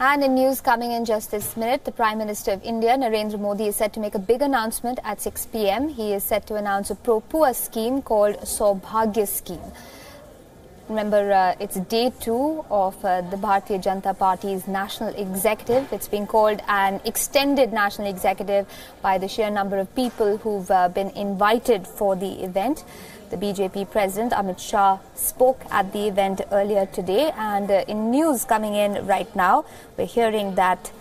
And in news coming in just this minute, the Prime Minister of India, Narendra Modi, is set to make a big announcement at 6 p.m. He is set to announce a pro-poor scheme called Saubhagya Scheme. Remember, it's day 2 of the Bharatiya Janata Party's national executive. It's been called an extended national executive by the sheer number of people who've been invited for the event. The BJP President Amit Shah spoke at the event earlier today, and in news coming in right now, we're hearing that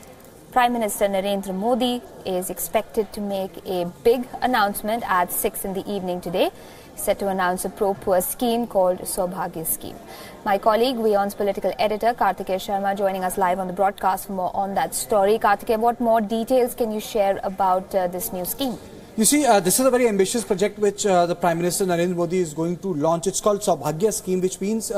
Prime Minister Narendra Modi is expected to make a big announcement at 6 in the evening today. He's set to announce a pro-poor scheme called Saubhagya Scheme. My colleague, WION's political editor, Kartikeya Sharma, joining us live on the broadcast for more on that story. Kartikeya, what more details can you share about this new scheme? You see, this is a very ambitious project which the Prime Minister Narendra Modi is going to launch. It's called Saubhagya Scheme, which means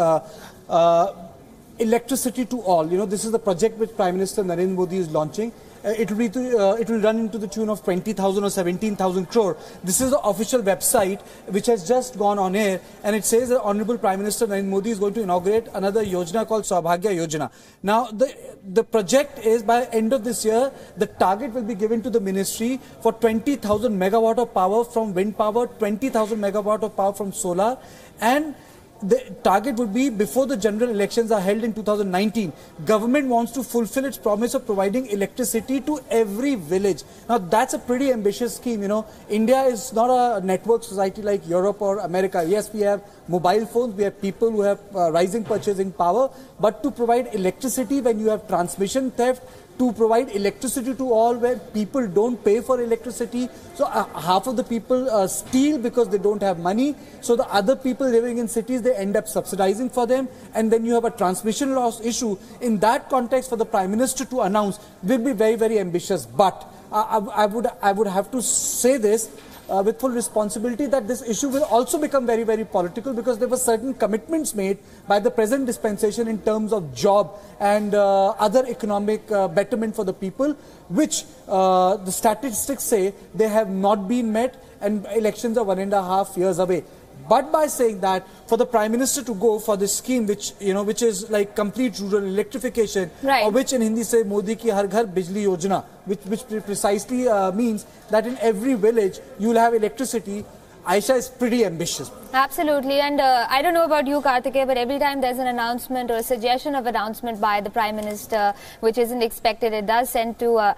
electricity to all. You know, this is the project which Prime Minister Narendra Modi is launching. It will run into the tune of 20,000 or 17,000 crore. This is the official website which has just gone on air, and it says that Honorable Prime Minister Narendra Modi is going to inaugurate another Yojana called Saubhagya Yojana. Now, the project is by end of this year, the target will be given to the ministry for 20,000 megawatt of power from wind power, 20,000 megawatt of power from solar, and the target would be before the general elections are held in 2019. Government wants to fulfill its promise of providing electricity to every village. Now that's a pretty ambitious scheme. You know, India is not a network society like Europe or America. Yes, we have mobile phones, we have people who have rising purchasing power, but to provide electricity when you have transmission theft, to provide electricity to all where people don't pay for electricity. So half of the people steal because they don't have money. So the other people living in cities, they end up subsidizing for them. And then you have a transmission loss issue. In that context, for the Prime Minister to announce will be very, very ambitious. But I would have to say this with full responsibility, that this issue will also become very, very political, because there were certain commitments made by the present dispensation in terms of job and other economic betterment for the people, which the statistics say they have not been met, and elections are 1.5 years away. But by saying that, for the Prime Minister to go for this scheme, which is like complete rural electrification, right, or which in Hindi say Modi ki har ghar bijli yojana, which precisely means that in every village you will have electricity. Aisha is pretty ambitious. Absolutely, and I don't know about you, Kartikeya, but every time there's an announcement or a suggestion of announcement by the Prime Minister which isn't expected, it does tend to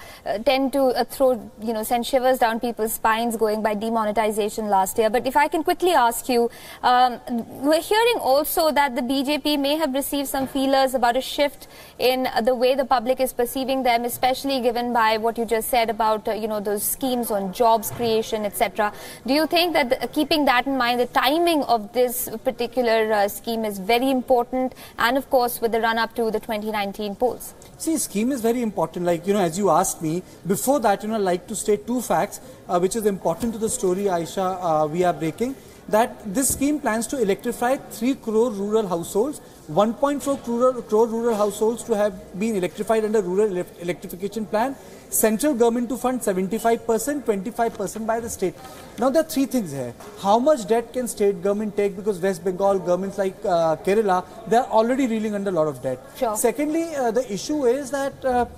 throw, send shivers down people's spines, going by demonetization last year. But if I can quickly ask you, we're hearing also that the BJP may have received some feelers about a shift in the way the public is perceiving them, especially given by what you just said about, those schemes on jobs creation, etc. Do you think that keeping that in mind, the timing of this particular scheme is very important, and of course with the run-up to the 2019 polls? See, scheme is very important. Like, as you asked me, before that, I'd like to state 2 facts, which is important to the story, Aisha, we are breaking. That this scheme plans to electrify 3 crore rural households, 1.4 crore rural households to have been electrified under rural electrification plan. Central government to fund 75%, 25% by the state. Now there are 3 things here. How much debt can state government take? Because West Bengal governments like Kerala, they are already reeling under a lot of debt. Sure. Secondly, the issue is that,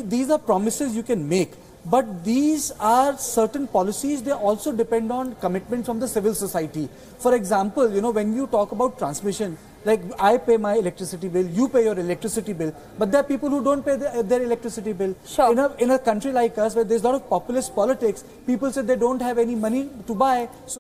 these are promises you can make. But these are certain policies, they also depend on commitment from the civil society. For example, when you talk about transmission, like I pay my electricity bill, you pay your electricity bill, but there are people who don't pay their electricity bill. Sure. In a country like us, where there's a lot of populist politics, people say they don't have any money to buy. So